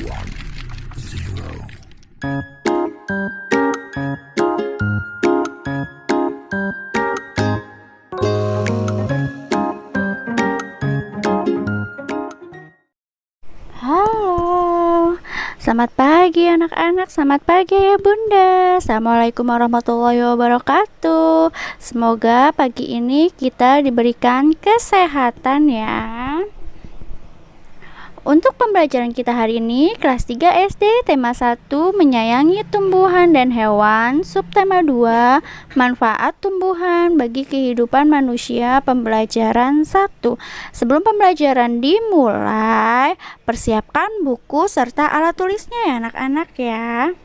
Halo, selamat pagi anak-anak, selamat pagi ya Bunda. Assalamualaikum warahmatullahi wabarakatuh. Semoga pagi ini kita diberikan kesehatan ya. Untuk pembelajaran kita hari ini, kelas 3 SD, tema 1, menyayangi tumbuhan dan hewan, subtema 2, manfaat tumbuhan bagi kehidupan manusia, pembelajaran 1. Sebelum pembelajaran dimulai, persiapkan buku serta alat tulisnya ya anak-anak ya.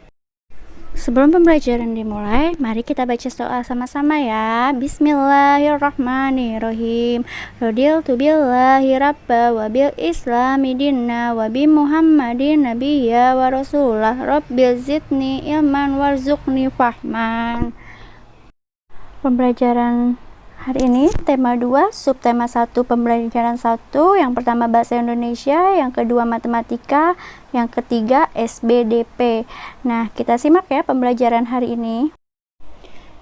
Sebelum pembelajaran dimulai, mari kita baca doa sama-sama ya. Bismillahirrahmanirrahim. Radialtu billahi rabba wa bil islami dinna wa bi muhammadin nabiyya wa rasulah. Rabbil zidni ilman warzuqni fahman. Pembelajaran hari ini tema 2, subtema 1, pembelajaran 1. Yang pertama bahasa Indonesia, yang kedua matematika, yang ketiga SBDP. Nah, kita simak ya pembelajaran hari ini.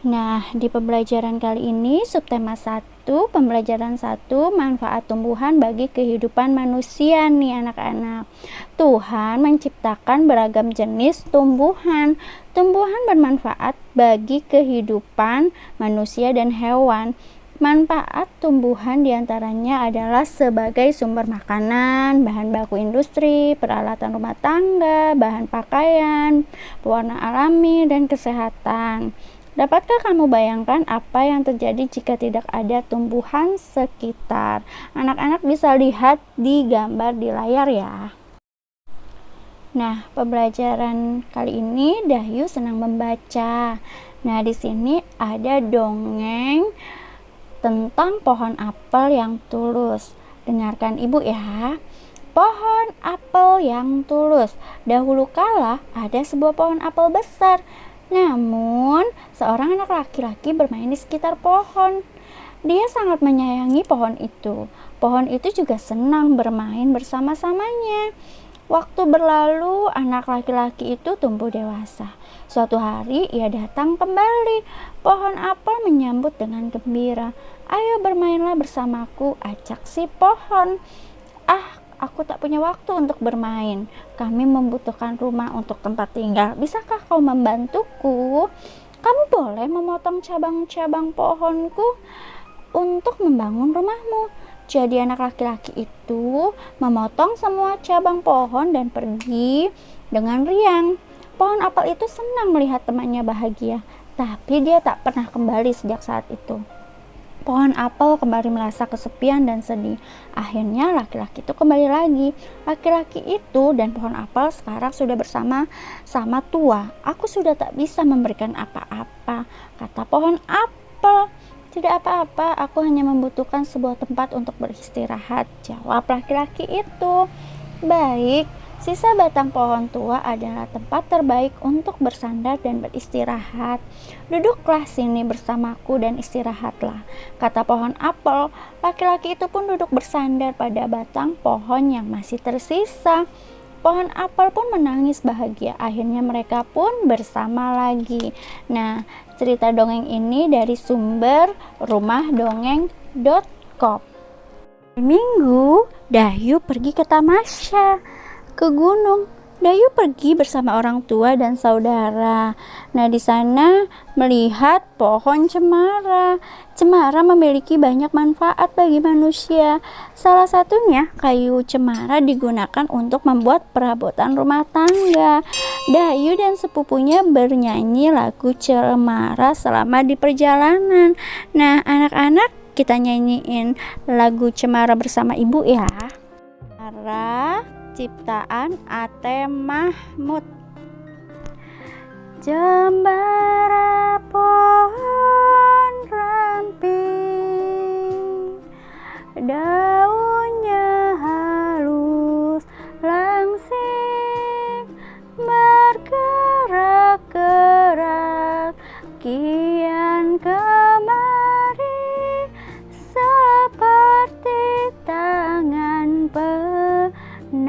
Nah, di pembelajaran kali ini subtema 1, pembelajaran 1, manfaat tumbuhan bagi kehidupan manusia nih anak-anak. Tuhan menciptakan beragam jenis tumbuhan. Tumbuhan bermanfaat bagi kehidupan manusia dan hewan. Manfaat tumbuhan diantaranya adalah sebagai sumber makanan, bahan baku industri, peralatan rumah tangga, bahan pakaian, pewarna alami, dan kesehatan. Dapatkah kamu bayangkan apa yang terjadi jika tidak ada tumbuhan sekitar? Anak-anak bisa lihat di gambar di layar ya. Nah, pembelajaran kali ini Dahyu senang membaca. Nah, di sini ada dongeng tentang pohon apel yang tulus. Dengarkan ibu ya. Pohon apel yang tulus. Dahulu kala ada sebuah pohon apel besar. Namun, seorang anak laki-laki bermain di sekitar pohon. Dia sangat menyayangi pohon itu. Pohon itu juga senang bermain bersama-samanya. Waktu berlalu, anak laki-laki itu tumbuh dewasa. Suatu hari ia datang kembali. Pohon apel menyambut dengan gembira. Ayo bermainlah bersamaku, ajak si pohon. Ah, aku tak punya waktu untuk bermain. Kami membutuhkan rumah untuk tempat tinggal. Bisakah kau membantuku? Kamu boleh memotong cabang-cabang pohonku untuk membangun rumahmu. Jadi anak laki-laki itu memotong semua cabang pohon dan pergi dengan riang. Pohon apel itu senang melihat temannya bahagia, tapi dia tak pernah kembali sejak saat itu. Pohon apel kembali merasa kesepian dan sedih. Akhirnya laki-laki itu kembali lagi. Laki-laki itu dan pohon apel sekarang sudah bersama-sama tua. Aku sudah tak bisa memberikan apa-apa, kata pohon apel. Tidak apa-apa, aku hanya membutuhkan sebuah tempat untuk beristirahat, jawab laki-laki itu. Baik, sisa batang pohon tua adalah tempat terbaik untuk bersandar dan beristirahat. Duduklah sini bersamaku dan istirahatlah, kata pohon apel. Laki-laki itu pun duduk bersandar pada batang pohon yang masih tersisa. Pohon apel pun menangis bahagia. Akhirnya mereka pun bersama lagi. Nah, cerita dongeng ini dari sumber rumahdongeng.com. Minggu, Dahyu pergi ke tamasya, ke gunung. Dahyu pergi bersama orang tua dan saudara. Nah, di sana melihat pohon cemara. Cemara memiliki banyak manfaat bagi manusia. Salah satunya kayu cemara digunakan untuk membuat perabotan rumah tangga. Dahyu dan sepupunya bernyanyi lagu cemara selama di perjalanan. Nah, anak-anak, kita nyanyiin lagu cemara bersama ibu ya. Cemara ciptaan A.T. Mahmud. Cemara pohon ramping, daunnya halus langsing, bergerak-gerak kian kemari seperti tangan penari.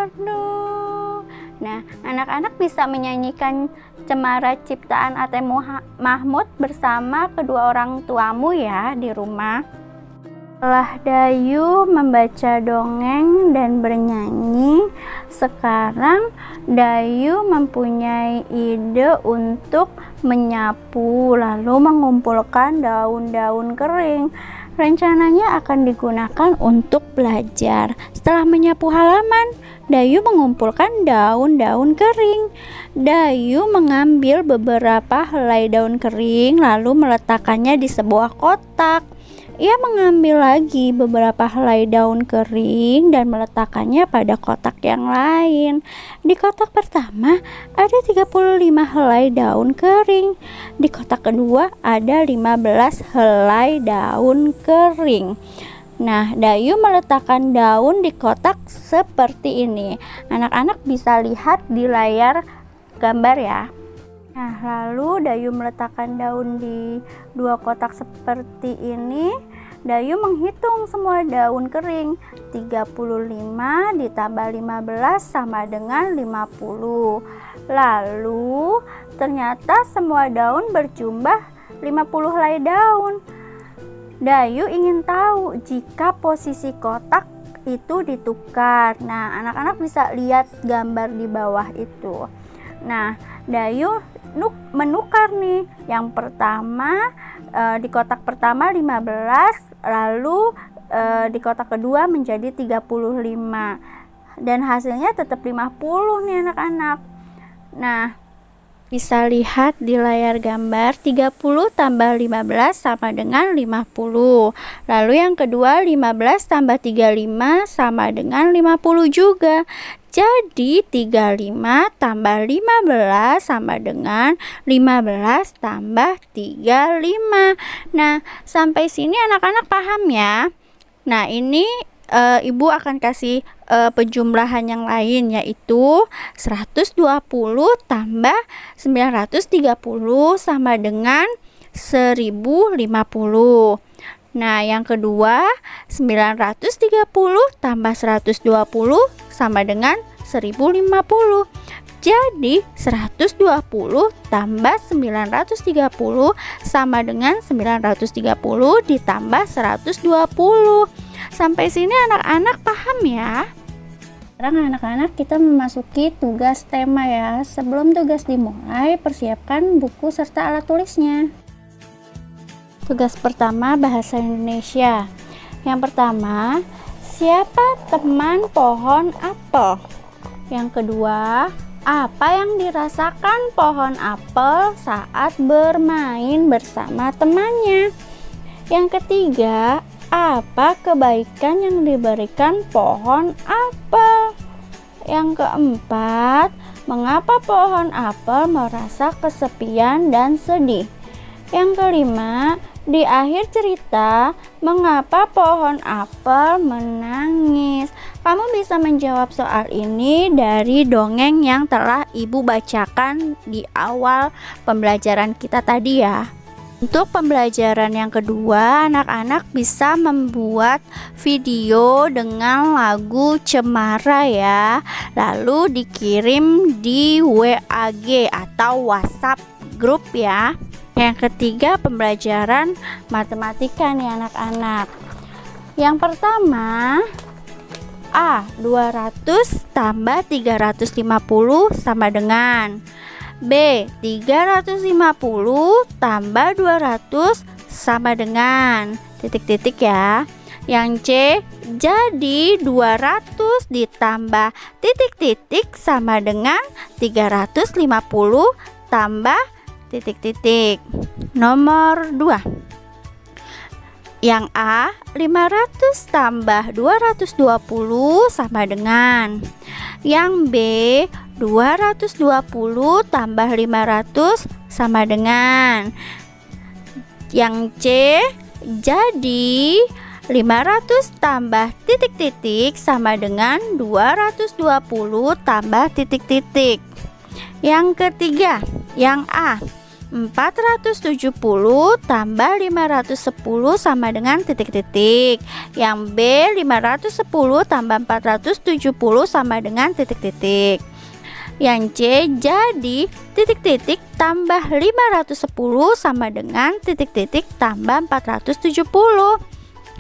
merdu. Nah, anak-anak bisa menyanyikan Cemara ciptaan A.T. Mahmud bersama kedua orang tuamu ya di rumah. Setelah Dayu membaca dongeng dan bernyanyi, sekarang Dayu mempunyai ide untuk menyapu lalu mengumpulkan daun-daun kering. Rencananya akan digunakan untuk belajar. Setelah menyapu halaman, Dayu mengumpulkan daun-daun kering. Dayu mengambil beberapa helai daun kering lalu meletakkannya di sebuah kotak. Ia mengambil lagi beberapa helai daun kering dan meletakkannya pada kotak yang lain. Di kotak pertama ada 35 helai daun kering. Di kotak kedua ada 15 helai daun kering. Nah, Dayu meletakkan daun di kotak seperti ini. Anak-anak bisa lihat di layar gambar ya. Nah, lalu Dayu meletakkan daun di dua kotak seperti ini. Dayu menghitung semua daun kering. 35 ditambah 15 sama dengan 50. Lalu ternyata semua daun berjumlah 50 helai daun. Dayu ingin tahu jika posisi kotak itu ditukar. Nah, anak-anak bisa lihat gambar di bawah itu. Nah, Dayu menukar nih. Yang pertama di kotak pertama 15, lalu di kotak kedua menjadi 35. Dan hasilnya tetap 50 nih anak-anak. Nah, bisa lihat di layar gambar 30 tambah 15 sama dengan 50. Lalu yang kedua 15 tambah 35 sama dengan 50 juga. Jadi 35 tambah 15 sama dengan 15 tambah 35. Nah, sampai sini anak-anak paham ya. Nah, ini Ibu akan kasih penjumlahan yang lain, yaitu 120 tambah 930 sama dengan 1050. Nah, yang kedua 930 tambah 120 sama dengan 1050. Jadi 120 tambah 930 sama dengan 930 ditambah 120. Sampai sini anak-anak paham ya? Sekarang anak-anak kita memasuki tugas tema ya. Sebelum tugas dimulai, persiapkan buku serta alat tulisnya. Tugas pertama bahasa Indonesia. Yang pertama, siapa teman pohon apel? Yang kedua, apa yang dirasakan pohon apel saat bermain bersama temannya? Yang ketiga, apa kebaikan yang diberikan pohon apel? Yang keempat, mengapa pohon apel merasa kesepian dan sedih? Yang kelima, di akhir cerita, mengapa pohon apel menangis? Kamu bisa menjawab soal ini dari dongeng yang telah Ibu bacakan di awal pembelajaran kita tadi ya. Untuk pembelajaran yang kedua, anak-anak bisa membuat video dengan lagu Cemara ya. Lalu dikirim di WAG atau WhatsApp grup ya. Yang ketiga, pembelajaran matematika nih anak-anak. Yang pertama, A, 200 tambah 350 sama dengan B, 350 tambah 200 sama dengan titik-titik ya. Yang C, jadi 200 ditambah titik-titik sama dengan 350 tambah titik-titik. Nomor 2. Yang A, 500 tambah 220 sama dengan. Yang B, 220 tambah 500 sama dengan. Yang C, jadi 500 tambah titik-titik sama dengan 220 tambah titik-titik. Yang ketiga, yang A, 470 tambah 510 sama dengan titik-titik. Yang B, 510 tambah 470 sama dengan titik-titik. Yang C, jadi titik-titik tambah 510 sama dengan titik-titik tambah 470.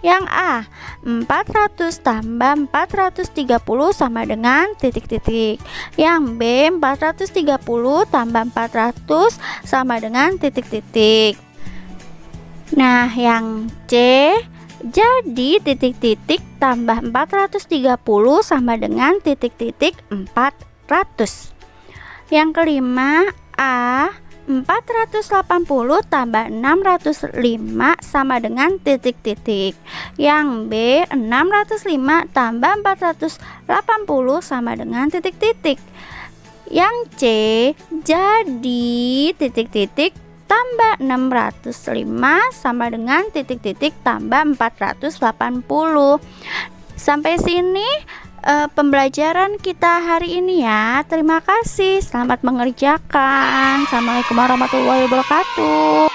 Yang A, 400 tambah 430 sama dengan titik-titik. Yang B, 430 tambah 400 sama dengan titik-titik. Nah, yang C, jadi titik-titik tambah 430 sama dengan titik-titik 400. Yang kelima, A, 480 tambah 605 sama dengan titik-titik. Yang B, 605 tambah 480 sama dengan titik-titik. Yang C, jadi titik-titik tambah 605 sama dengan titik-titik tambah 480. Sampai sini pembelajaran kita hari ini ya. Terima kasih, selamat mengerjakan. Assalamualaikum warahmatullahi wabarakatuh.